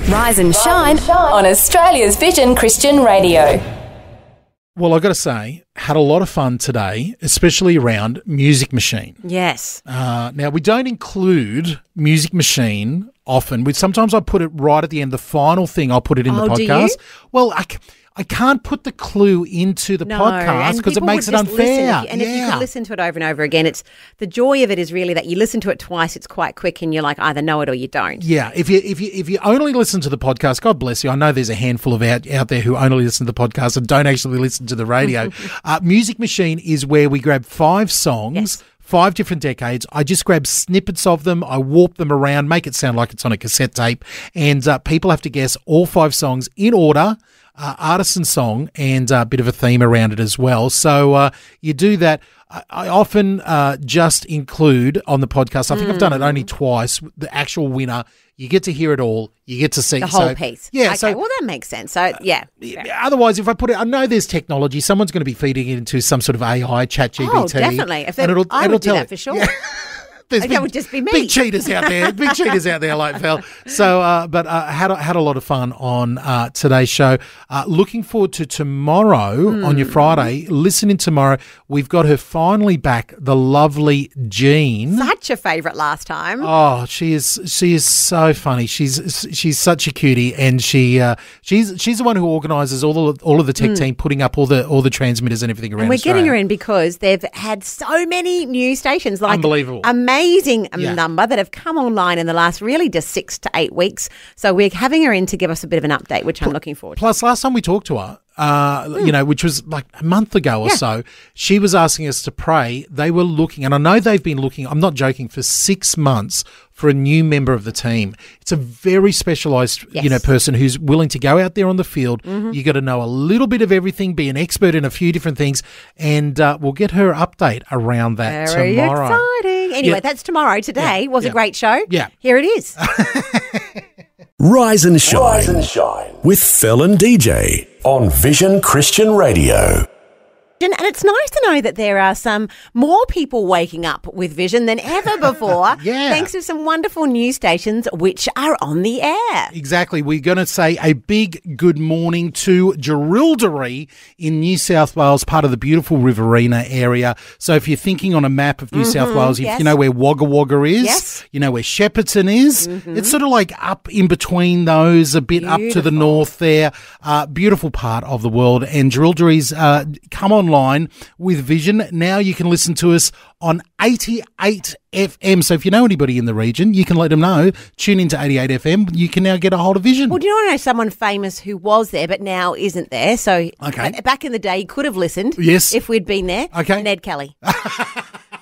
Rise and shine on Australia's Vision Christian Radio. Well, I've got to say, had a lot of fun today, especially around Music Machine. Yes. Now, we don't include Music Machine often. Sometimes I put it right at the end, the final thing, I'll put it in the podcast. Do you? Well, I can't put the clue into the podcast because it makes it unfair. If you could listen to it over and over again, it's the joy of it is really that you listen to it twice, it's quite quick and you're like either know it or you don't. Yeah, if you only listen to the podcast, God bless you. I know there's a handful of out there who only listen to the podcast and don't actually listen to the radio. Music Machine is where we grab 5 songs. Yes. 5 different decades. I just grab snippets of them. I warp them around, make it sound like it's on a cassette tape, and people have to guess all 5 songs in order. Artist and song, and a bit of a theme around it as well. So you do that. I often just include on the podcast, I think I've done it only twice, the actual winner. You get to hear it all. You get to see the whole piece. Yeah. Okay, well, that makes sense. So, yeah. Otherwise, if I put it, I know there's technology. Someone's going to be feeding it into some sort of AI, ChatGPT. Oh, definitely. I would do that for sure. Yeah. That would just be me. Big cheaters out there. Big cheaters out there like Fel. So, but had a lot of fun on today's show. Looking forward to tomorrow on your Friday. Listening tomorrow. We've got her finally back, the lovely Jean. Such a favourite last time. Oh, she is so funny. She's such a cutie, and she's the one who organises all of the tech team putting up all the transmitters and everything around. And we're Australia. getting her in because they've had so many new stations, like unbelievable. Amazing number that have come online in the last really just 6 to 8 weeks. So we're having her in to give us a bit of an update, which I'm looking forward to. Plus, last time we talked to her, which was like a month ago or so, she was asking us to pray. They were looking, and I know they've been looking, I'm not joking, for 6 months for a new member of the team. It's a very specialised, person who's willing to go out there on the field. You got to know a little bit of everything, be an expert in a few different things, and we'll get her update around that Very tomorrow. Exciting. Anyway, that's tomorrow. Today was a great show. Yeah. Here it is. Rise and Shine with Fel DJ on Vision Christian Radio. And it's nice to know that there are some more people waking up with Vision than ever before, thanks to some wonderful news stations which are on the air. Exactly. We're going to say a big good morning to Jerilderie in New South Wales, part of the beautiful Riverina area. So if you're thinking on a map of New South Wales, if you know where Wagga Wagga is, you know where Shepparton is, it's sort of like up in between those, a bit up to the north there. Beautiful part of the world. And Jerilderie's come online with Vision. Now you can listen to us on 88 FM. So if you know anybody in the region, you can let them know. Tune into 88 FM. You can now get a hold of Vision. Well, do you want to know someone famous who was there but now isn't there? So back in the day, you could have listened. Yes. If we'd been there. Okay. Ned Kelly.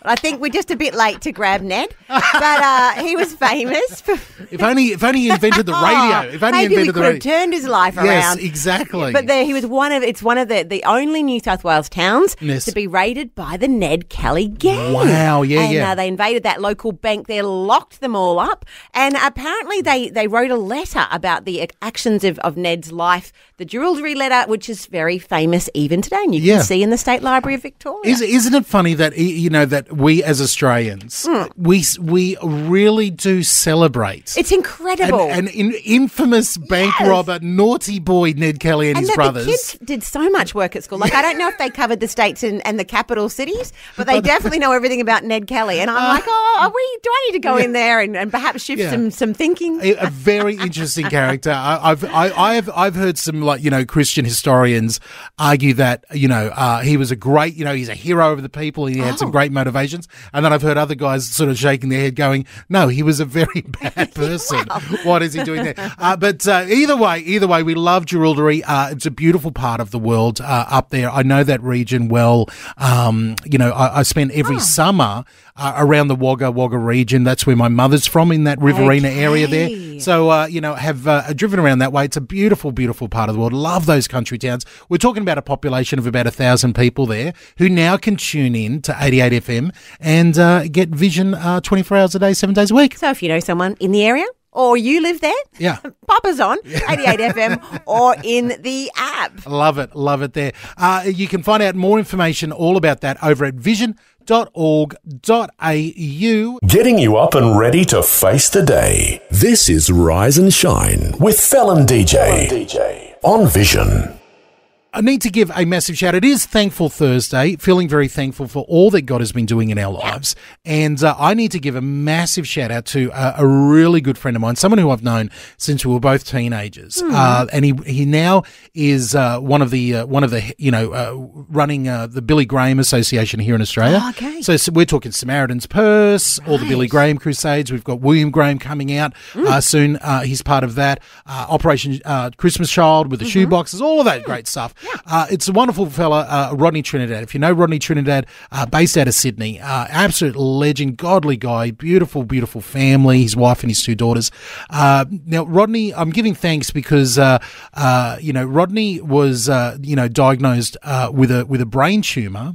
I think we're just a bit late to grab Ned, but he was famous. If only he invented the radio. If only maybe he invented we could have turned his life around. Yes, exactly. But he was one of the only New South Wales towns to be raided by the Ned Kelly gang. Wow, And they invaded that local bank there, locked them all up, and apparently they wrote a letter about the actions of Ned's life, the Jerilderie letter, which is very famous even today, and you can see in the State Library of Victoria. Isn't it funny that that we as Australians we really do celebrate? It's incredible. An infamous bank robber, naughty boy Ned Kelly and his brothers. The kids did so much work at school. Like I don't know if they covered the states and the capital cities, but they definitely know everything about Ned Kelly. And I'm like, do I need to go in there and perhaps shift some thinking? A very interesting character. I've heard some Christian historians argue that he was a great he's a hero of the people. He had some great motivations. And then I've heard other guys sort of shaking their head going, no, he was a very bad person. What is he doing there? But either way, we love Jerilderie. It's a beautiful part of the world up there. I know that region well. I spend every summer around the Wagga Wagga region. That's where my mother's from, in that Riverina area there. So, have driven around that way. It's a beautiful, beautiful part of the world. Love those country towns. We're talking about a population of about 1,000 people there who now can tune in to 88 FM and get Vision 24 hours a day, 7 days a week. So if you know someone in the area or you live there, pop us on 88 FM or in the app. Love it there. You can find out more information all about that over at Vision Getting you up and ready to face the day. This is Rise and Shine with Fel DJ on Vision. I need to give a massive shout. It is Thankful Thursday, feeling very thankful for all that God has been doing in our lives. And I need to give a massive shout out to a really good friend of mine, someone who I've known since we were both teenagers. And he now is one of the running the Billy Graham Association here in Australia. Oh, okay. So we're talking Samaritan's Purse, all the Billy Graham Crusades. We've got William Graham coming out soon. He's part of that. Operation Christmas Child with the shoeboxes, all of that great stuff. It's a wonderful fella, Rodney Trinidad. If you know Rodney Trinidad, based out of Sydney, absolute legend, godly guy, beautiful, beautiful family, his wife and his two daughters. Now, Rodney, I'm giving thanks because, Rodney was, diagnosed with a brain tumour.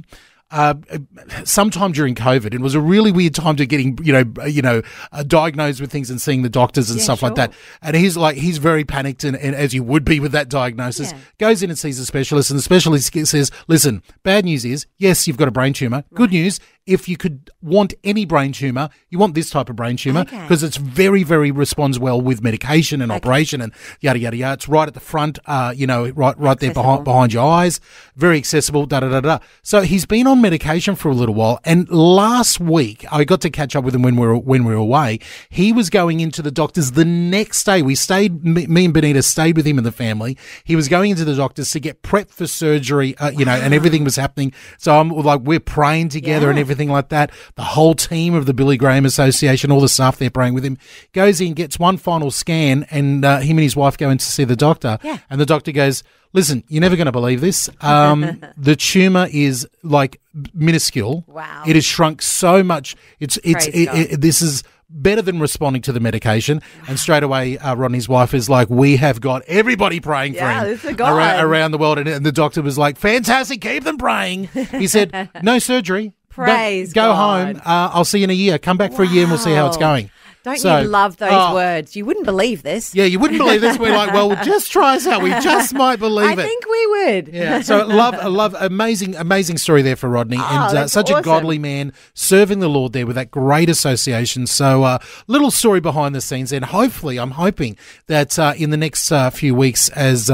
Sometime during COVID. It was a really weird time to getting, diagnosed with things and seeing the doctors and stuff like that. And he's very panicked and as you would be with that diagnosis, goes in and sees a specialist and the specialist says, listen, bad news is, yes, you've got a brain tumour. Good news, if you could want any brain tumour, you want this type of brain tumour because it's very, very responds well with medication and operation and yada, yada, yada. It's right at the front, right there behind your eyes, very accessible, da-da-da-da. So he's been on medication for a little while, and last week I got to catch up with him when we were away. He was going into the doctors the next day. We stayed, me and Benita stayed with him and the family. He was going into the doctors to get prepped for surgery, and everything was happening. So I'm like, we're praying together and everything like that. The whole team of the Billy Graham Association, all the staff there praying with him, goes in, gets one final scan, and him and his wife go in to see the doctor. And the doctor goes, listen, you're never going to believe this. The tumour is like minuscule. Wow. It has shrunk so much. This is better than responding to the medication. And straight away, Rodney's wife is like, we have got everybody praying for him around the world. And the doctor was like, fantastic, keep them praying. He said, no surgery. Praise Go God. home. I'll see you in a year. Come back for a year and we'll see how it's going. Don't you love those words? You wouldn't believe this. Yeah, you wouldn't believe this. We're like, well, just try us out. We just might believe it. I think we would. Yeah, so I love, amazing story there for Rodney. And such a godly man serving the Lord there with that great association. So little story behind the scenes. And hopefully, I'm hoping that in the next few weeks as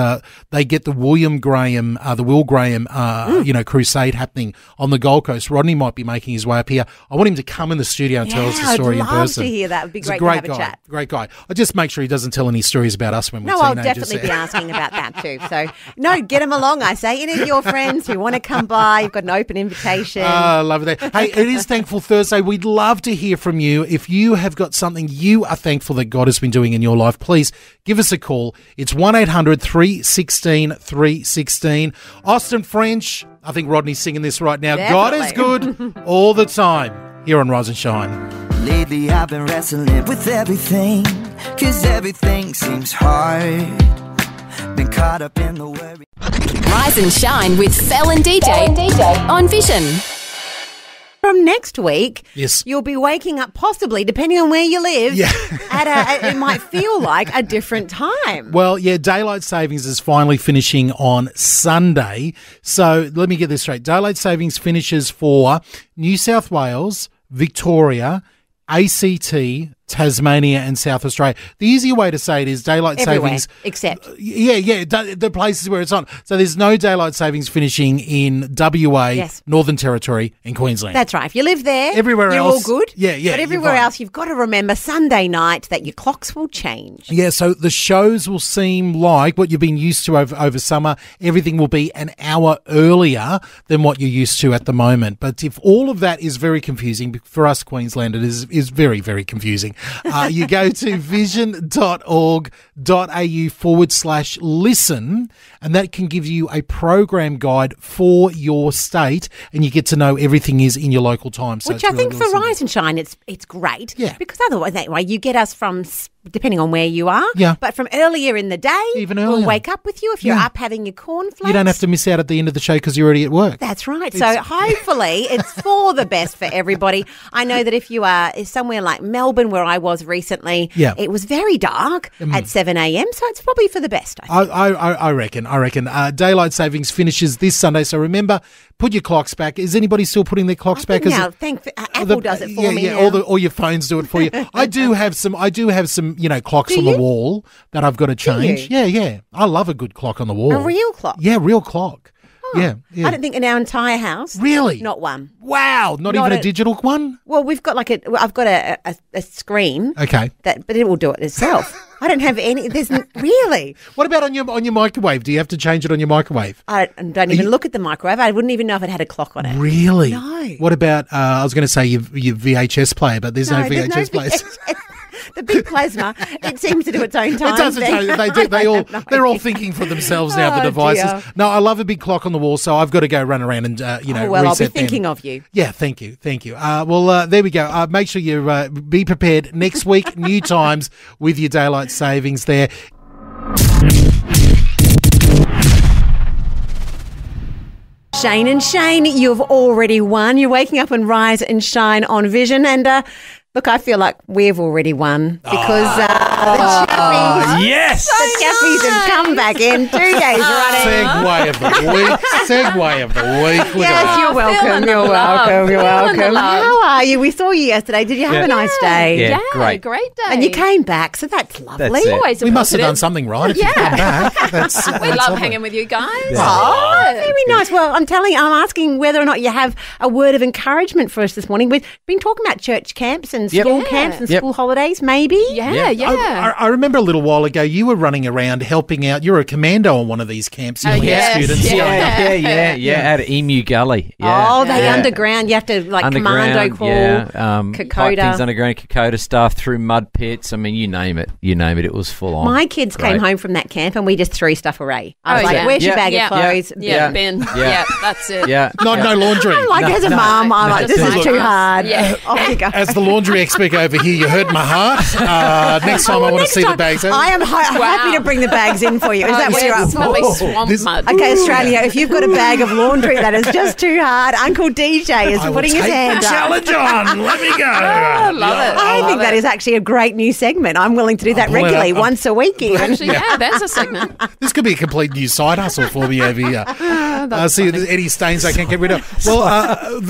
they get the Will Graham crusade happening on the Gold Coast, Rodney might be making his way up here. I want him to come in the studio and tell us the story in person. I'd love to hear that. It'd be great to have a chat. Great guy. I just make sure he doesn't tell any stories about us when we're teenagers. No, I'll definitely be asking about that too. So, no, get him along, I say. Any of your friends who want to come by, you've got an open invitation. I love that. Hey, it is Thankful Thursday. We'd love to hear from you. If you have got something you are thankful that God has been doing in your life, please give us a call. It's 1-800-316-316. Austin French, I think Rodney's singing this right now. Definitely. God is good all the time here on Rise and Shine. Lately I've been wrestling with everything, 'cause everything seems hard. Been caught up in the worry. Rise and Shine with Fel DJ on Vision. From next week, Yes. you'll be waking up possibly, depending on where you live, it might feel like a different time. Well, yeah, daylight savings is finally finishing on Sunday. So let me get this straight. Daylight savings finishes for New South Wales, Victoria, ACT, Tasmania and South Australia. The easier way to say it is daylight Everywhere, savings. except. The places where it's on. So there's no daylight savings finishing in WA, Northern Territory and Queensland. That's right. If you live there, everywhere you're else, all good. Yeah. But everywhere else, you've got to remember Sunday night that your clocks will change. Yeah, so the shows will seem like what you've been used to over summer. Everything will be an hour earlier than what you're used to at the moment. But if all of that is very confusing, for us Queenslanders, it is very, very confusing. You go to vision.org.au/listen, and that can give you a program guide for your state, and you get to know everything is in your local time. So which I think for Rise and Shine, it's great. Yeah. Because otherwise, that way you get us from, depending on where you are. Yeah. But from earlier in the day, even earlier. We'll wake up with you if you're up having your cornflakes. You don't have to miss out at the end of the show because you're already at work. That's right. So hopefully it's for the best for everybody. I know that if you are somewhere like Melbourne, where I was recently, it was very dark at 7 a.m, so it's probably for the best, I think. I reckon. Daylight savings finishes this Sunday, so remember, put your clocks back. Is anybody still putting their clocks back? Now, Apple does it for me. Yeah, now. all your phones do it for you. I do have some, clocks on the wall that I've got to change. Yeah. I love a good clock on the wall. A real clock? Yeah, real clock. Oh, yeah. I don't think in our entire house. Really? Not one. Wow. Not even a digital one? Well, we've got I've got a screen. Okay. But it will do it itself. I don't have any. Really. What about on your microwave? Do you have to change it on your microwave? I don't even look at the microwave. I wouldn't even know if it had a clock on it. Really? No. What about, I was going to say your VHS player, but there's no VHS players. The big plasma, it seems to do its own time. It doesn't. They're all thinking for themselves now. The devices. Dear. No, I love a big clock on the wall, so I've got to go run around and I'll reset be thinking them. of you. Yeah, thank you. There we go. Make sure you be prepared next week. New times with your daylight savings there. Shane and Shane, you've already won. You're waking up and rise and shine on Vision. And look, I feel like we've already won because the chappies, yes, the chappies have come back in 2 days running. Segue of the week. Look at that. You're welcome. You're welcome. You're welcome. How are you? We saw you yesterday. Did you have a nice day? Yeah, great day. And you came back, so that's lovely. That's it. Always a We must have done positive. something right if you come back. We love hanging with you guys. Oh, very nice. Well, I'm asking whether or not you have a word of encouragement for us this morning. We've been talking about church camps and school camps and school holidays, maybe. Yeah. I remember a little while ago you were running around helping out. You're a commando on one of these camps. You students. Out of Emu Gully. Yeah. Oh, underground. You have to commando crawl, Kokoda. Underground Kokoda stuff through mud pits. I mean, you name it. It was full on. My kids came home from that camp and we just threw stuff away. I was like, where's your bag of clothes? Bin. Yeah, that's it. Yeah. No laundry. As a mum, I'm like, this is too hard. Yeah. Off you go. As the laundry expert over here, you hurt my heart. Next time I want to see the bags. I am happy to bring the bags in for you. Is that what you're up Smelly for? swamp mud. Okay, Australia, if you've got a bag of laundry that is just too hard, Uncle DJ is putting his hand up. Challenge on. Let me go. I love it. I think that is actually a great new segment. I'm willing to do that regularly, once a week even. Actually, that's a segment. This could be a complete new side hustle for me over here. See if there's any stains I can't get rid of. Well, on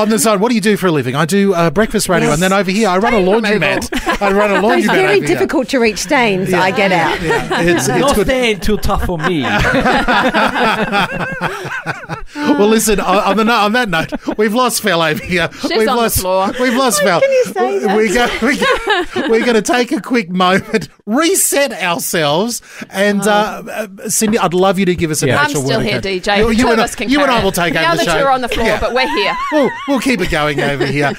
the side, what do you do for a living? I do breakfast radio, and then over here I run a laundromat. It's very difficult to reach stains. I get out. Yeah, it's Not good. staying too tough for me. Well, listen. On that note, we've lost Fel over here. She's on the floor. We've lost Fel. can you say that? We're going to take a quick moment, reset ourselves, and Cindy, I'd love you to give us an I'm actual still word. here, Okay. DJ. You Two and of us can you and carry I will it. take The over the other show. two are on the floor, but we're here. We'll keep it going over here.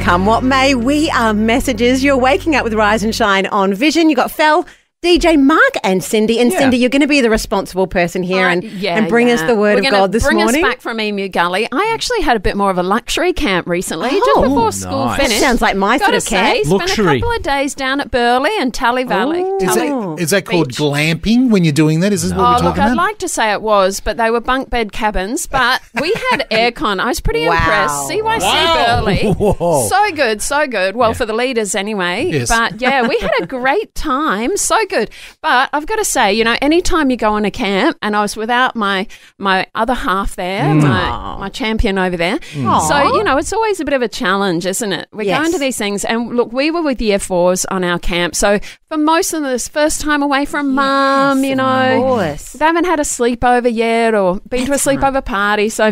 Come what may, we are Messages. You're waking up with Rise and Shine on Vision. You got Fel, DJ, Mark and Cindy. And Cindy, you're going to be the responsible person here and bring us the word of God this morning. Bring us back from Emu Gully. I actually had a bit more of a luxury camp recently, just before school nice. finished. Sounds like my sort of camp. Spent Luxury. a couple of days down at Burleigh and Tally Valley. Is that called glamping when you're doing that? Is this what we're talking Look, about? I'd like to say it was, but they were bunk bed cabins. But we had aircon. I was pretty impressed. CYC Burleigh. Whoa. So good. Well, for the leaders anyway. Yes. But yeah, we had a great time. So good. But I've got to say, anytime you go on a camp, and I was without my other half there, my champion over there. So, it's always a bit of a challenge, isn't it? We're going to these things. And look, we were with Year 4s on our camp. So for most of this, first time away from mum, Of course. they haven't had a sleepover yet or been to a sleepover party. So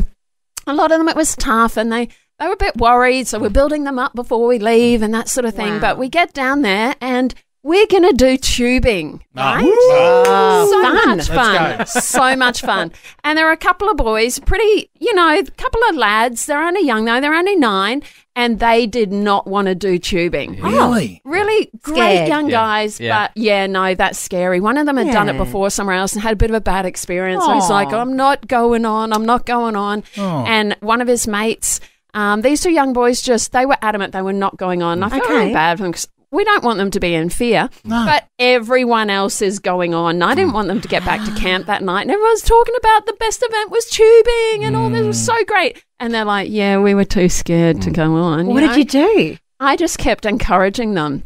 a lot of them, it was tough, and they were a bit worried. So we're building them up before we leave and that sort of thing. Wow. But we get down there and we're going to do tubing, right? So fun. much fun. So much fun. And there are a couple of boys, a couple of lads. They're only young though. They're only 9. And they did not want to do tubing. Really? Really great Scared. young guys. Yeah. But that's scary. One of them had done it before somewhere else and had a bit of a bad experience. So he's like, I'm not going on. And one of his mates, these two young boys they were adamant they were not going on. I felt really bad for them because we don't want them to be in fear, but everyone else is going on. I didn't want them to get back to camp that night. And everyone's talking about the best event was tubing and all this was so great. And they're like, we were too scared to go on. What did you do? I just kept encouraging them.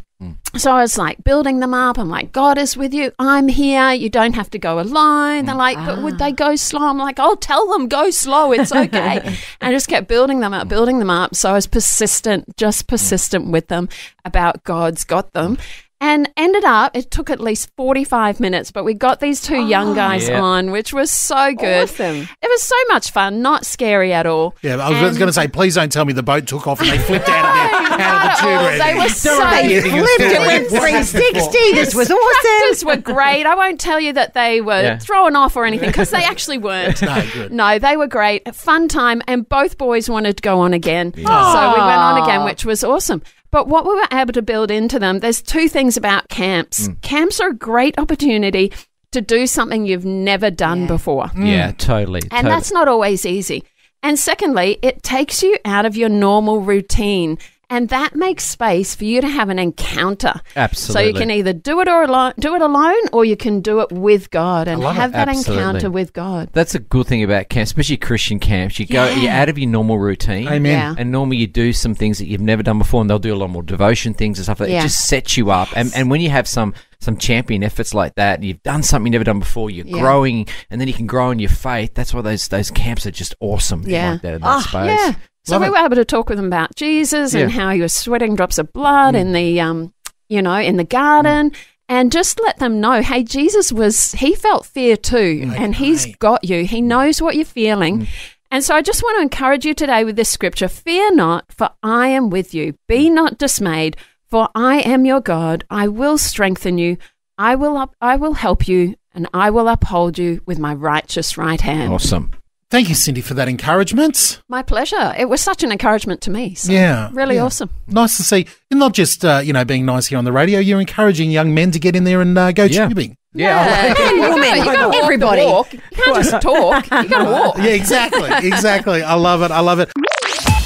So I was like building them up. I'm like, God is with you. I'm here. You don't have to go alone. They're like, but would they go slow? I'm like, I'll tell them, go slow. It's okay. And I just kept building them up. So I was persistent with them about God's got them. And ended up, it took at least 45 minutes, but we got these two young guys on, which was so good. Awesome. It was so much fun, not scary at all. Yeah, I was going to say, please don't tell me the boat took off and they flipped out of the tube. They were so flipped. It went 360. This was awesome. Practice were great. I won't tell you that they were thrown off or anything because they actually weren't. No, good. No, they were great. A fun time, and both boys wanted to go on again. So we went on again, which was awesome. But what we were able to build into them, there's two things about camps. Camps are a great opportunity to do something you've never done before. Yeah, totally. And that's not always easy. And secondly, it takes you out of your normal routine. And that makes space for you to have an encounter. Absolutely. So you can either do it alone, or you can do it with God and have that encounter with God. That's a good thing about camps, especially Christian camps. You're out of your normal routine. Amen. Yeah. And normally you do some things that you've never done before, and they'll do a lot more devotion things and stuff like that. It just sets you up. And when you have some champion efforts like that, and you've done something you've never done before, you're growing, and then you can grow in your faith. That's why those camps are just awesome. Yeah. Like that in that space. Yeah. So we were able to talk with them about Jesus and how he was sweating drops of blood in the, in the garden, and just let them know, hey, he felt fear too, and he's got you. He knows what you're feeling. And so I just want to encourage you today with this scripture: fear not, for I am with you. Be not dismayed, for I am your God. I will strengthen you. I will help you, and I will uphold you with my righteous right hand. Awesome. Thank you, Cindy, for that encouragement. My pleasure. It was such an encouragement to me. So really awesome. Nice to see. You're not just, being nice here on the radio. You're encouraging young men to get in there and go tubing. Yeah. Everybody. You can't just talk. You got to walk. Yeah, exactly. I love it.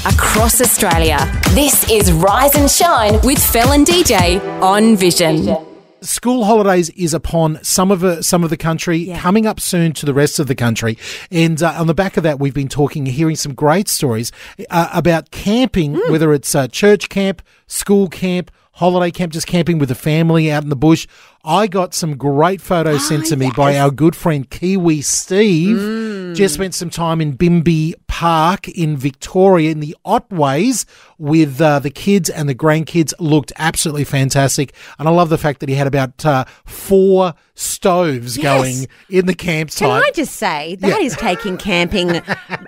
Across Australia, this is Rise and Shine with Fel and DJ on Vision. School holidays is upon some of the country, coming up soon to the rest of the country. And on the back of that, we've been hearing some great stories about camping, whether it's church camp, school camp, holiday camp, just camping with the family out in the bush. I got some great photos sent to me by our good friend Kiwi Steve. Just spent some time in Bimby Park in Victoria in the Otways with the kids and the grandkids. Looked absolutely fantastic. And I love the fact that he had about 4 stoves going in the campsite. Can I just say, that is taking camping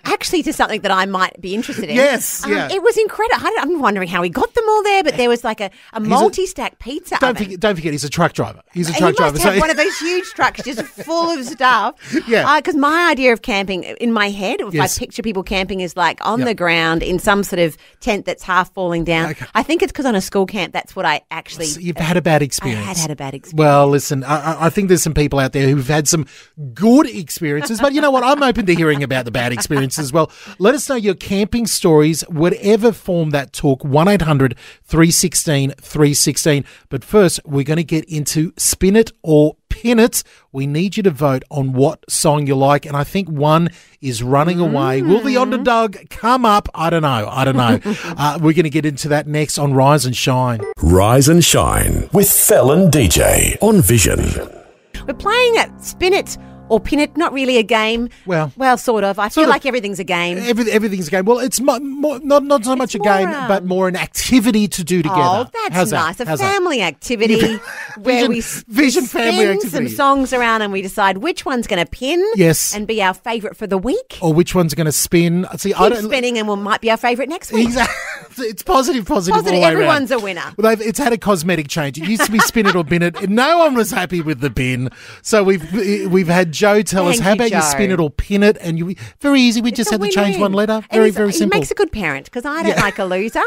actually to something that I might be interested in. Yes, It was incredible. I'm wondering how he got them all there, but there was like a multi-stack pizza oven. Don't forget, he's a truck driver. He must have one of those huge trucks just full of stuff. Yeah. Because my idea of camping, in my head, if I picture people camping is like on the ground in some sort of tent that's half falling down. Okay. I think it's because on a school camp, that's what I actually... So you've had a bad experience. I had a bad experience. Well, listen, I think there's some people out there who've had some good experiences, but you know what? I'm open to hearing about the bad experiences as well. Let us know your camping stories, whatever form that took, 1-800-316-316. But first, we're going to get into Spin It or Pin It. We need you to vote on what song you like, and I think one is Running Away. Will the underdog come up? I don't know. We're going to get into that next on Rise and Shine. Rise and Shine with Fel and DJ on Vision. We're playing at Spin It or Pin It, not really a game. Well, sort of. I feel like everything's a game. Everything's a game. Well, it's not so much a game, but more an activity to do together. Oh, that's nice. A family activity where we spin some songs around and we decide which one's going to pin and be our favourite for the week. Or which one's going to spin. See, Keep spinning and might be our favourite next week. Exactly. It's positive all the way everyone's around. a winner. Well, it's had a cosmetic change. It used to be Spin It or Bin It, and no one was happy with the bin. So we've had Joe tell us, how about you Spin It or Pin It? And very easy. We just had to change one letter. Very simple. He makes a good parent because I don't like a loser.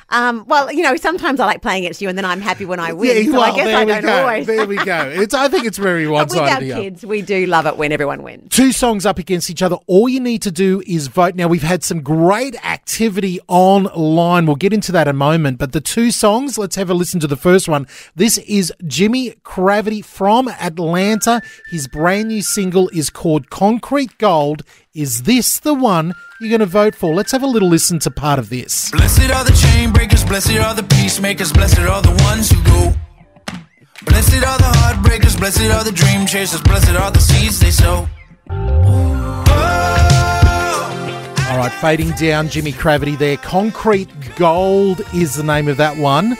Sometimes I like playing against you and then I'm happy when I win. Yeah, so I guess I don't always. There we go. I think it's very one-sided. With our kids, we do love it when everyone wins. 2 songs up against each other. All you need to do is vote. Now, we've had some great activity online online. We'll get into that in a moment. But the two songs, let's have a listen to the first one. This is Jimmy Cravity from Atlanta. His brand new single is called Concrete Gold. Is this the one you're going to vote for? Let's have a little listen to part of this. Blessed are the chain breakers, blessed are the peacemakers, blessed are the ones who go. Blessed are the heartbreakers, blessed are the dream chasers, blessed are the seeds they sow. All right, fading down, Jimmy Cravity there. Concrete Gold is the name of that one.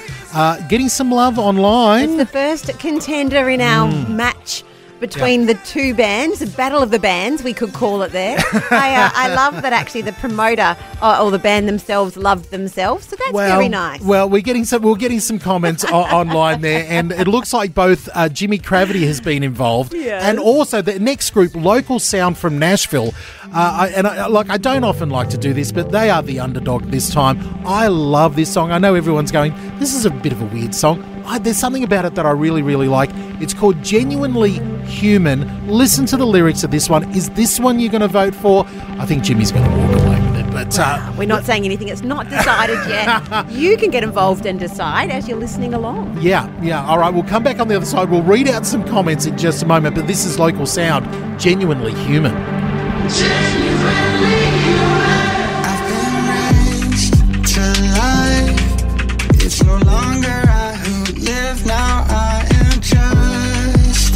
Getting some love online. It's the first contender in our match between the two bands, the battle of the bands, we could call it there. I love that actually the promoter or the band themselves loved themselves, so that's very nice. Well, we're getting some comments online there, and it looks like both Jimmy Cravity has been involved, and also the next group, Local Sound from Nashville. I don't often like to do this, but they are the underdog this time. I love this song. I know everyone's going, this is a bit of a weird song. There's something about it that I really, really like. It's called Genuinely Human. Listen to the lyrics of this one. Is this one you're going to vote for? I think Jimmy's going to walk away with it. But we're not saying anything. It's not decided yet. You can get involved and decide as you're listening along. Yeah. All right, we'll come back on the other side. We'll read out some comments in just a moment. But this is Local Sound, Genuinely Human. Genuinely human. I've been raised to life. It's no longer I who live now. I am justified.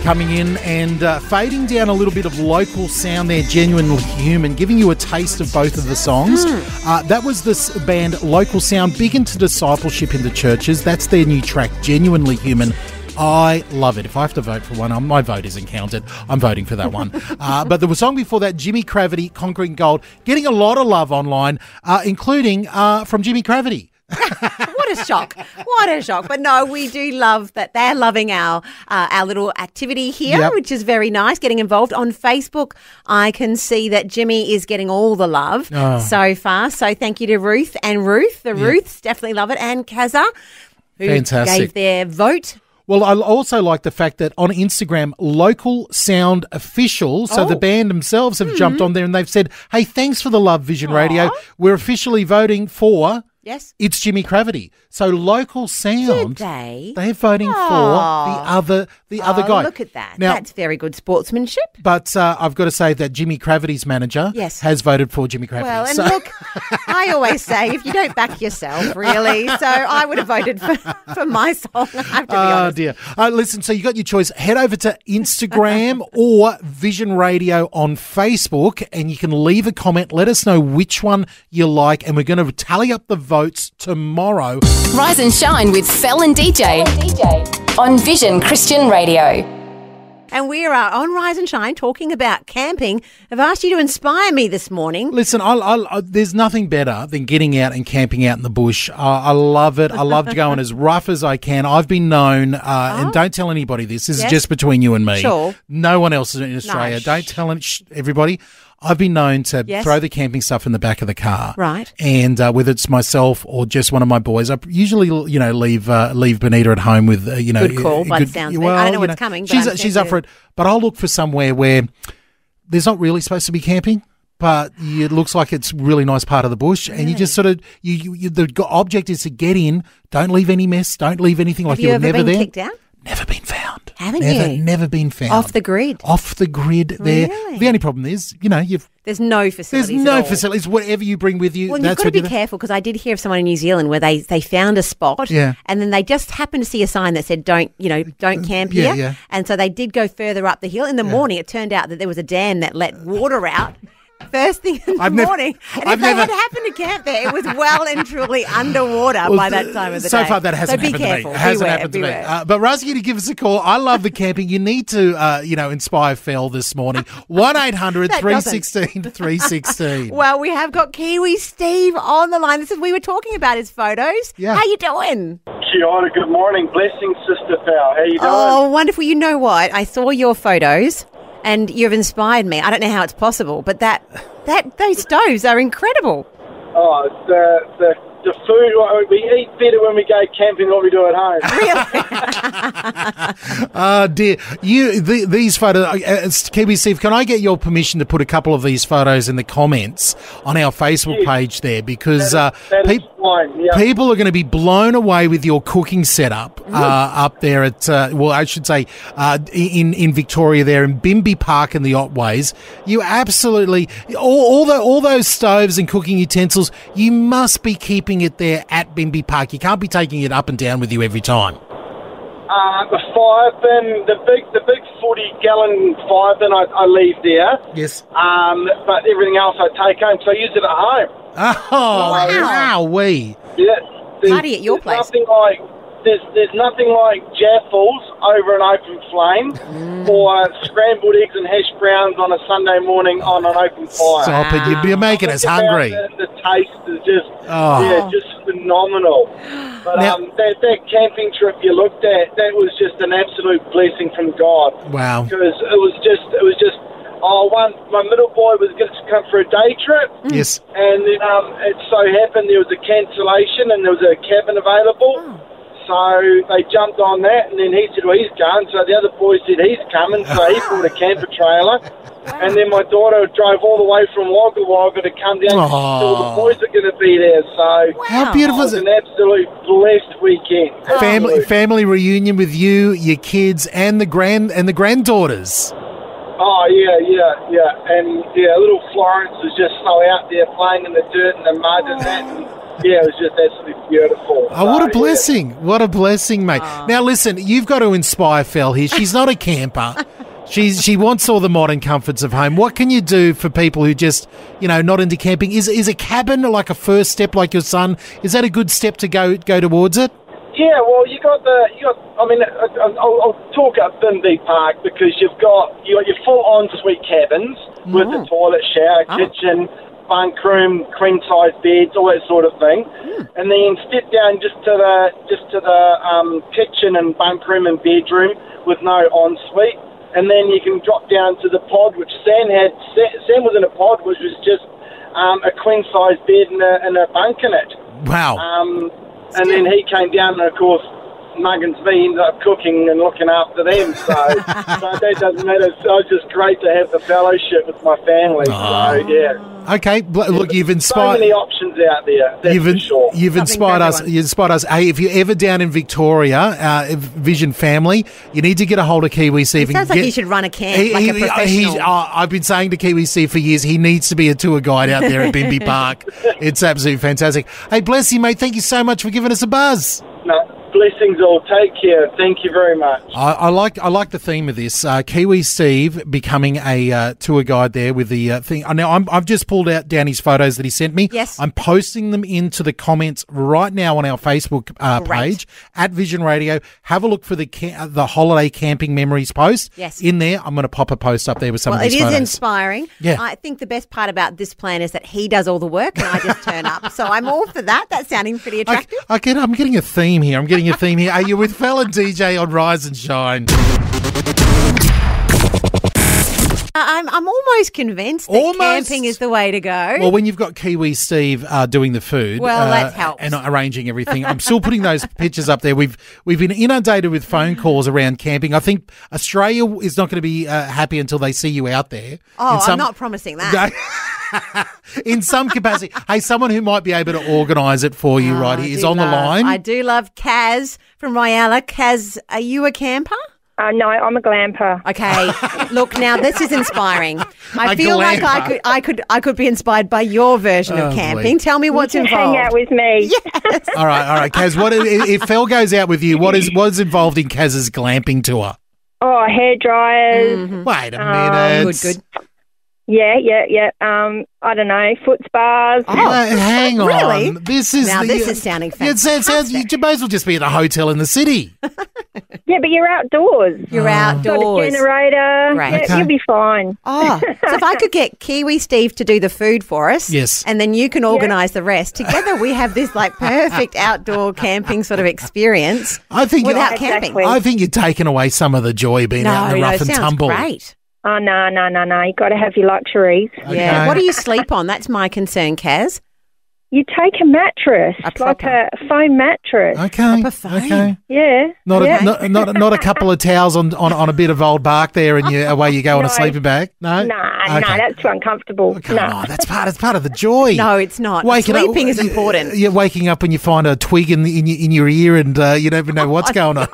Coming in and fading down a little bit of Local Sound there, Genuinely Human, giving you a taste of both of the songs. That was this band Local Sound, big into discipleship in the churches. That's their new track, Genuinely Human. I love it. If I have to vote for one, my vote isn't counted. I'm voting for that one. But the song before that, Jimmy Cravity, Concrete Gold, getting a lot of love online, including from Jimmy Cravity. What a shock. What a shock. But no, we do love that they're loving our little activity here, which is very nice, getting involved. On Facebook, I can see that Jimmy is getting all the love so far. So thank you to Ruth and Ruth. The Ruths definitely love it. And Kaza, who gave their vote. Well, I also like the fact that on Instagram, Local Sound Official, so the band themselves have jumped on there and they've said, hey, thanks for the love, Vision Radio. We're officially voting for... Yes. It's Jimmy Cravity. So Local Sound, they're voting for the other guy. Look at that. Now, that's very good sportsmanship. But I've got to say that Jimmy Cravity's manager has voted for Jimmy Cravity. Well, and look, I always say if you don't back yourself, really. So I would have voted for my song, I have to be honest. Oh, dear. Listen, so you got your choice. Head over to Instagram or Vision Radio on Facebook and you can leave a comment. Let us know which one you like and we're going to tally up the votes tomorrow. Rise and Shine with Fel and DJ on Vision Christian Radio. And we are on Rise and Shine talking about camping. I've asked you to inspire me this morning. Listen, there's nothing better than getting out and camping out in the bush. I love it. I love going as rough as I can. I've been known, and don't tell anybody this. This is just between you and me. Sure. No one else in Australia. No, don't tell everybody. I've been known to throw the camping stuff in the back of the car. Right. And whether it's myself or just one of my boys, I usually, leave Benita at home with, Good call, by the sounds of it. I don't know what's coming. But she's up for it. But I'll look for somewhere where there's not really supposed to be camping, but it looks like it's a really nice part of the bush. And you just sort of, the object is to get in, don't leave any mess, don't leave anything like you were never there. Have you ever been kicked out? Never been found. Haven't you? Never been found. Off the grid? Off the grid there. Really? The only problem is, there's no facilities. There's no facilities. Whatever you bring with you, well, that's you've got to be careful because I did hear of someone in New Zealand where they found a spot and then they just happened to see a sign that said, don't camp here. Yeah. And so they did go further up the hill. In the morning, it turned out that there was a dam that let water out. First thing in the morning. And if they had happened to camp there, it was well and truly underwater by that time of the day. So far, that hasn't happened to me. It hasn't happened to me. But Razzie, to give us a call. I love the camping. You need to, inspire Fel this morning. 1-800-316-316. Well, we have got Kiwi Steve on the line. We were talking about his photos. Yeah. How you doing? Kia ora, good morning. Blessings, Sister Fel. How you doing? Oh, wonderful. You know what? I saw your photos. And you've inspired me. I don't know how it's possible, but those stoves are incredible. Oh, the the food, we eat better when we go camping than what we do at home. Dear, these photos, Kiwi Steve, can I get your permission to put a couple of these photos in the comments on our Facebook page there? Because people are going to be blown away with your cooking setup up there at, I should say, in Victoria there in Bimby Park in the Otways. You absolutely, all those stoves and cooking utensils, you must be keeping it there at Bimby Park. You can't be taking it up and down with you every time. The fire bin, the big 40-gallon fire bin, I leave there. Yes. But everything else I take home, so I use it at home. Oh, wow-wee. Yeah. Party at your place. There's nothing like jaffles over an open flame or scrambled eggs and hash browns on a Sunday morning on an open fire. Stop it. You're making us hungry. The taste is just phenomenal. But that camping trip you looked at, that was just an absolute blessing from God. Wow. Because it was just my middle boy was going to come for a day trip. Yes. And then it so happened there was a cancellation and there was a cabin available. So they jumped on that, and then he said, well, he's going. So the other boy said he's coming, so he brought a camper trailer. And then my daughter drove all the way from Wagga Wagga to come down because all the boys are going to be there. So how beautiful is it? It was an absolute blessed weekend. Family reunion with you, your kids, and the granddaughters. Oh, yeah. And, little Florence was just so out there playing in the dirt and the mud and that. And, it was just absolutely beautiful. Oh, what a blessing. Yeah. What a blessing, mate. Now, listen, you've got to inspire Fel here. She's not a camper. She wants all the modern comforts of home. What can you do for people who just, not into camping? Is a cabin like a first step like your son? Is that a good step to go towards it? Yeah, well, I'll talk up Bimby Park because you've got your full ensuite cabins with the toilet, shower, kitchen, bunk room, queen size beds, all that sort of thing, and then step down just to the kitchen and bunk room and bedroom with no ensuite, and then you can drop down to the pod, which Sam had. Sam was in a pod, which was just a queen size bed and a bunk in it. Wow. And then he came down, and of course, Muggins me ended up cooking and looking after them, so that doesn't matter. So it's just great to have the fellowship with my family. So yeah. Okay, look, you've inspired. So many options out there. That's for sure. You've inspired us. You inspired us. Hey, if you're ever down in Victoria, Vision family, you need to get a hold of Kiwi Steve. It sounds like he should run a camp like a professional. I've been saying to Kiwi Steve for years, he needs to be a tour guide out there at Bimby Park. It's absolutely fantastic. Hey, bless you, mate. Thank you so much for giving us a buzz. No. Blessings all. Take care. Thank you very much. I like the theme of this. Kiwi Steve becoming a tour guide there with the thing. Now, I've just pulled out down his photos that he sent me. Yes. I'm posting them into the comments right now on our Facebook page at Vision Radio. Have a look for the holiday camping memories post. Yes. In there, I'm going to pop a post up there with some of these photos. It is inspiring. Yeah. I think the best part about this plan is that he does all the work and I just turn up. So I'm all for that. That's sounding pretty attractive. I'm getting a theme here. Are you with Fel and DJ on Rise and Shine? I'm almost convinced that camping is the way to go. Well, when you've got Kiwi Steve doing the food, that helps, and arranging everything. I'm still putting those pictures up there. We've been inundated with phone calls around camping. I think Australia is not going to be happy until they see you out there. Oh, I'm not promising that. In some capacity. Hey, someone who might be able to organise it for you right here is on the line. I do love Kaz from Ryalla. Kaz, are you a camper? No, I'm a glamper. Okay, look, now this is inspiring. I feel like I could be inspired by your version of camping. Tell me what's involved. Hang out with me. Yes. All right, Kaz. What if Fel goes out with you? What is involved in Kaz's glamping tour? Oh, hair dryers. Mm-hmm. Wait a minute. Good. Yeah. I don't know, foot spas. Oh, hang on. Really? This is sounding fantastic. It sounds you may as well just be at a hotel in the city. Yeah, but you're outdoors. You're outdoors. Got a generator. Right. Yeah, Okay. You'll be fine. Oh, so if I could get Kiwi Steve to do the food for us, yes, and then you can organise the rest. Together we have this perfect outdoor camping sort of experience. I think without camping. I think you're taking away some of the joy being out in the rough and tumble. Great. Oh, no. You've got to have your luxuries. Okay. Yeah. What do you sleep on? That's my concern, Kaz. You take a mattress, like a foam mattress. Okay. Okay. Yeah. Not yeah. not a couple of towels on a bit of old bark there, and away you go on a sleeping bag. No. No, that's too uncomfortable. Come on, that's part of the joy. No, it's not. Sleeping is important. You're waking up and you find a twig in your ear, and you never know what's going on.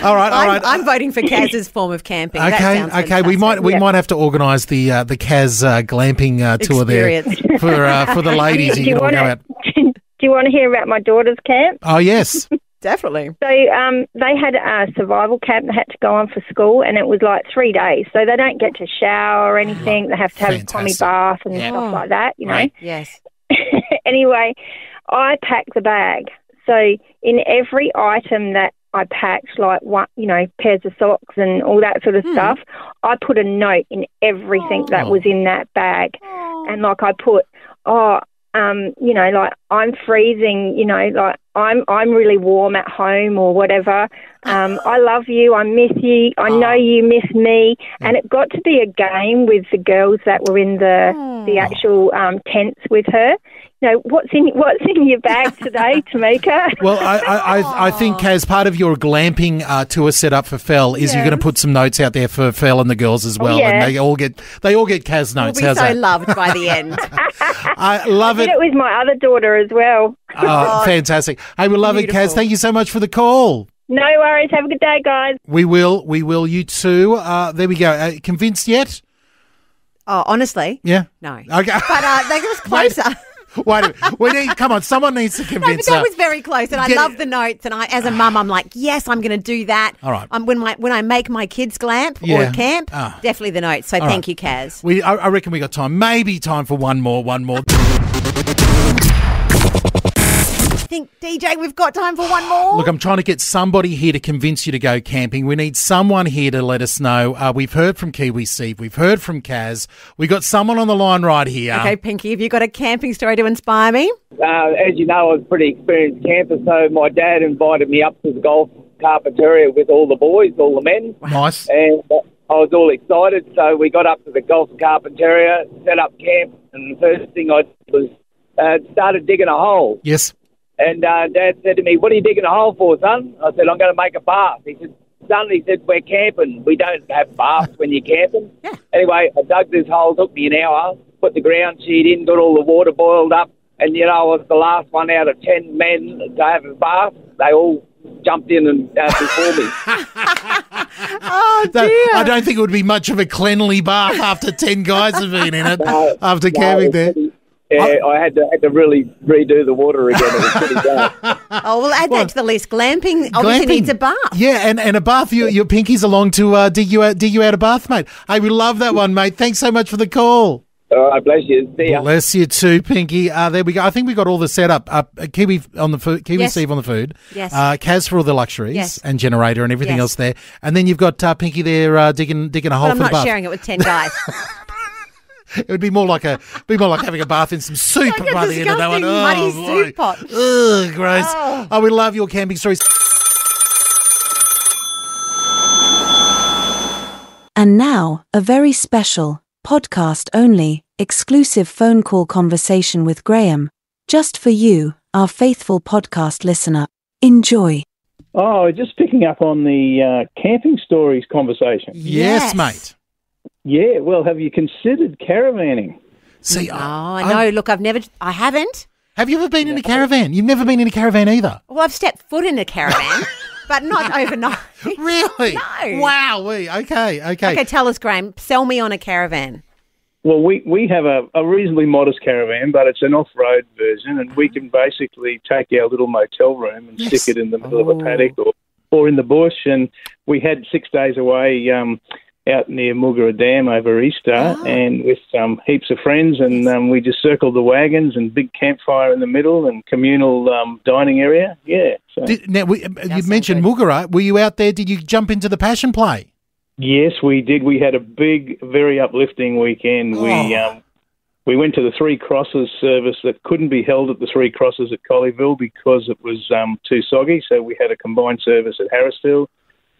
All right. I'm voting for Kaz's form of camping. Okay, that sounds okay. We might have to organise the Kaz glamping tour there for the ladies. Do you want to hear about my daughter's camp? Oh yes, definitely. So they had a survival camp they had to go on for school, and it was like 3 days. So they don't get to shower or anything. They have to have a pommy bath and stuff like that. You know. Right. Yes. Anyway, I packed the bag. So in every item that I packed, like pairs of socks and all that sort of stuff, I put a note in everything that was in that bag. And like I put, like I'm freezing, like I'm really warm at home or whatever. I love you, I miss you, I know you miss me. And it got to be a game with the girls that were in the actual tents with her. You know, what's in your bag today, Tamika? Well, I think, Kaz, part of your glamping tour set up for Fel is you're going to put some notes out there for Fel and the girls as well, and they all get Kaz notes. We'll be so loved by the end. I love it. I did it with my other daughter as well. Oh, fantastic! Hey, we love it, Kaz. Thank you so much for the call. No worries. Have a good day, guys. We will. You too. There we go. Convinced yet? Oh, honestly, yeah. No. Okay, but they got us closer. Wait a minute. Come on, someone needs to convince her. That was very close, and I love the notes. And as a mum, I'm like, yes, I'm going to do that. All right. When I make my kids glamp or camp, definitely the notes. So thank you, Kaz. I reckon we got time. Maybe time for one more. I think, DJ, we've got time for one more. Look, I'm trying to get somebody here to convince you to go camping. We need someone here to let us know. We've heard from Kiwi Steve. We've heard from Kaz. We got someone on the line right here. Okay, Pinky, have you got a camping story to inspire me? As you know, I was a pretty experienced camper, so my dad invited me up to the Golf Carpentaria with all the boys, all the men. Nice. And I was all excited, so we got up to the Golf Carpentaria, set up camp, and the first thing I did was started digging a hole. Yes. And Dad said to me, "What are you digging a hole for, son?" I said, "I'm going to make a bath." He said, "Son," he said, "we're camping. We don't have baths when you're camping." Yeah. Anyway, I dug this hole, took me an hour, put the ground sheet in, got all the water boiled up, and, I was the last one out of 10 men to have a bath. They all jumped in and before me. Oh, dear. I don't think it would be much of a cleanly bath after 10 guys have been in it after camping there. Yeah, I had to really redo the water again. It was pretty bad. Oh, we'll add that to the list. Glamping obviously needs a bath. Yeah, and a bath. Your Pinky's along to dig you out a bath, mate. Hey, we love that one, mate. Thanks so much for the call. All right, bless you. See ya. Bless you too, Pinky. There we go. I think we got all the setup. Kiwi on the food, Kiwi Steve on the food. Yes. Kaz for all the luxuries and generator and everything else there. And then you've got Pinky there digging a hole for the bath. I'm not sharing it with 10 guys. It would be more like having a bath in some soup by the end of that one. Muddy soup pot. Ugh, gross. Oh, we love your camping stories. And now, a very special, podcast-only, exclusive phone call conversation with Graham. Just for you, our faithful podcast listener. Enjoy. Oh, just picking up on the camping stories conversation. Yes, mate. Yeah, well, have you considered caravanning? See, no, look, I haven't. Have you ever been in a caravan? You've never been in a caravan either? Well, I've stepped foot in a caravan, but not overnight. Really? No. Wow. Okay. Okay, tell us, Graham. Sell me on a caravan. Well, we have a reasonably modest caravan, but it's an off-road version, and we can basically take our little motel room and stick it in the middle of a paddock or in the bush. And we had 6 days away out near Mulgara Dam over Easter, and with heaps of friends, and we just circled the wagons and big campfire in the middle and communal dining area. Yeah. So. You mentioned Mulgara. Were you out there? Did you jump into the passion play? Yes, we did. We had a big, very uplifting weekend. We went to the Three Crosses service that couldn't be held at the Three Crosses at Colleyville because it was too soggy, so we had a combined service at Harrisville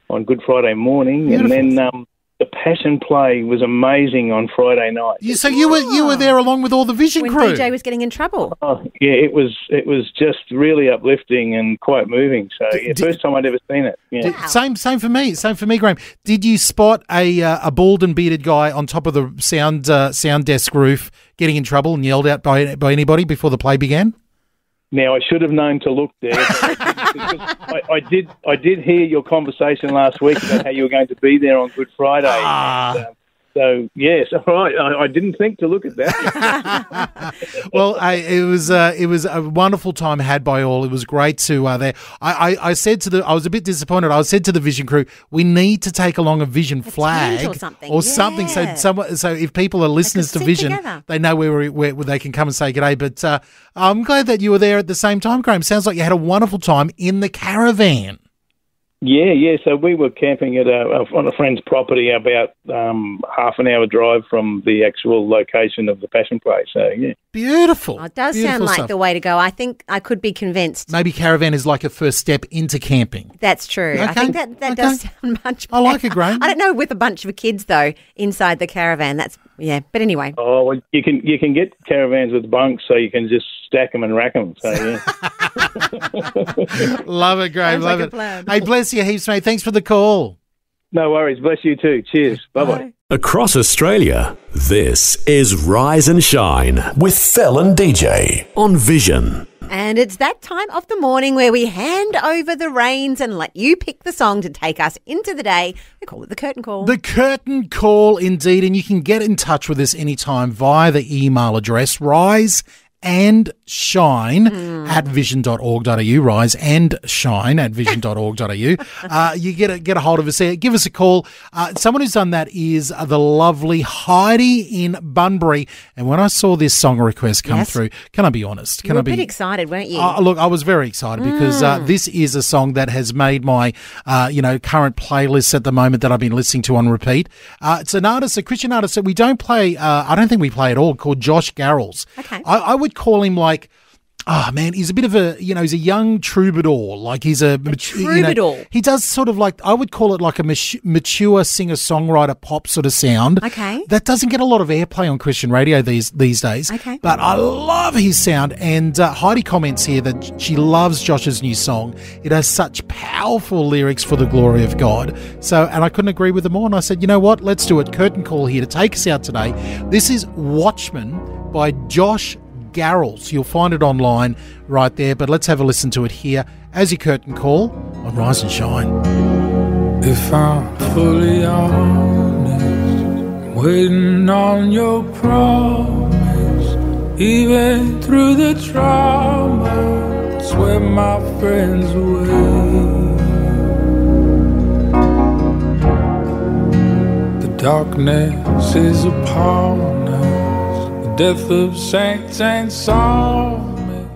on Good Friday morning. Beautiful. And then the Passion Play was amazing on Friday night. So you were there along with all the Vision when crew. DJ was getting in trouble. Oh, yeah, it was just really uplifting and quite moving. So first time I'd ever seen it. Yeah. Same for me. Same for me, Graham. Did you spot a bald and bearded guy on top of the sound desk roof getting in trouble and yelled out by anybody before the play began? Now, I should have known to look there. I did hear your conversation last week about how you were going to be there on Good Friday. So, yes, all right. I didn't think to look at that. Well, it was a wonderful time had by all. It was great to there. I said I was a bit disappointed. I said to the Vision crew, we need to take along a Vision flag or something. So if people are listeners to Vision, together. they know where they can come and say g'day. But I'm glad that you were there at the same time, Graham. Sounds like you had a wonderful time in the caravan. Yeah. So we were camping on a friend's property, about half an hour drive from the actual location of the Passion Play. So yeah, beautiful. It does Beautiful sound like stuff. the way to go. I think I could be convinced. Maybe caravan is like a first step into camping. That's true. I Okay. think that does sound much better. I like it, Graham. I don't know with a bunch of kids though inside the caravan. But anyway. Oh, well, you can get caravans with bunks, so you can just stack them and rack them. So yeah. Love it, Graham. Sounds Love like a it. plan. Hey, bless you heaps, mate. Thanks for the call. No worries. Bless you too. Cheers. Bye-bye. Across Australia, this is Rise and Shine with Fel and DJ on Vision. And it's that time of the morning where we hand over the reins and let you pick the song to take us into the day. We call it the curtain call. The curtain call, indeed. And you can get in touch with us anytime via the email address riseandshine@vision.org.au. Rise and shine at vision.org.au. You get a hold of us there. Give us a call. Someone who's done that is the lovely Heidi in Bunbury. And when I saw this song request come through, can I be honest? You were a bit excited, weren't you? Look, I was very excited because this is a song that has made my, current playlist at the moment that I've been listening to on repeat. It's an artist, a Christian artist that we don't play. I don't think we play at all. Called Josh Garrels. Okay. I would call him like, oh man, he's a bit of a, he's a young troubadour. Like he's a troubadour. He does sort of like, I would call it like a mature singer-songwriter pop sort of sound. Okay. That doesn't get a lot of airplay on Christian radio these days. Okay. But I love his sound. And Heidi comments here that she loves Josh's new song. It has such powerful lyrics for the glory of God. So, and I couldn't agree with them more. And I said, you know what? Let's do it. Curtain call here to take us out today. This is Watchman by Josh Garrels. You'll find it online right there, but let's have a listen to it here as your curtain call on Rise and Shine. If I'm fully honest, I'm waiting on your promise, even through the trauma, that's where my friends away. The darkness is upon us, death of saints and psalmists,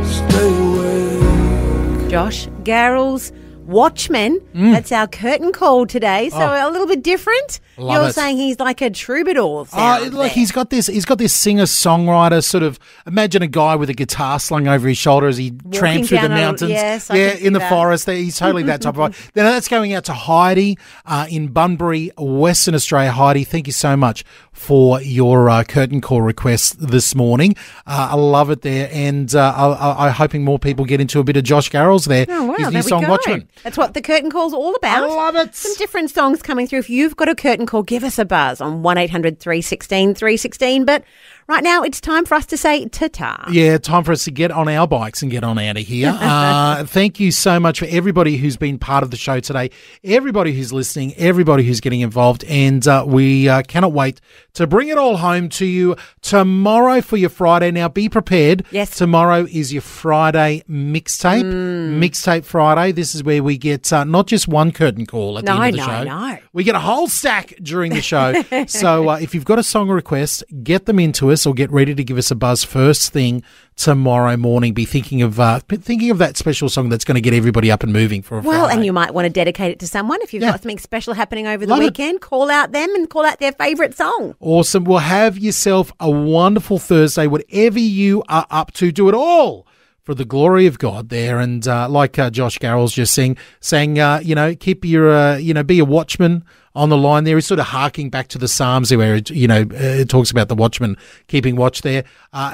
stay awake. Josh Garrels, Watchmen. That's our curtain call today. So a little bit different. Love You're it. saying he's like a troubadour sound there. He's got this singer-songwriter sort of, imagine a guy with a guitar slung over his shoulder as he tramps through the mountains. Yes, I can see in the that. forest. He's totally that type of guy. Then that's going out to Heidi in Bunbury, Western Australia. Heidi, thank you so much for your curtain call request this morning. I love it there, and I'm hoping more people get into a bit of Josh Garrels there. Oh, wow, His new there we song, go. Watchman. That's what the curtain call's all about. I love it. Some different songs coming through. If you've got a curtain call, give us a buzz on 1-800-316-316. But right now, it's time for us to say ta-ta. Yeah, time for us to get on our bikes and get on out of here. Thank you so much for everybody who's been part of the show today, everybody who's listening, everybody who's getting involved, and we cannot wait to bring it all home to you tomorrow for your Friday. Now, be prepared. Yes. Tomorrow is your Friday mixtape. Mixtape Friday. This is where we get not just one curtain call at the end of the show. No. We get a whole stack during the show. So if you've got a song request, get them into us or get ready to give us a buzz first thing tomorrow morning. Be thinking of that special song that's going to get everybody up and moving for a Friday. And you might want to dedicate it to someone. If you've got something special happening over the Love it. weekend, call out them and call out their favourite song. Awesome. Well, have yourself a wonderful Thursday. Whatever you are up to, do it all for the glory of God there. And like Josh Garrell's just saying, keep your, be a watchman on the line there. He's sort of harking back to the Psalms where, it talks about the watchman keeping watch there.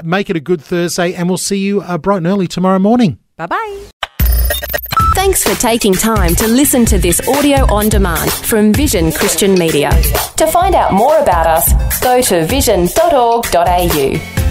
Make it a good Thursday, and we'll see you bright and early tomorrow morning. Bye-bye. Thanks for taking time to listen to this audio on demand from Vision Christian Media. To find out more about us, go to vision.org.au.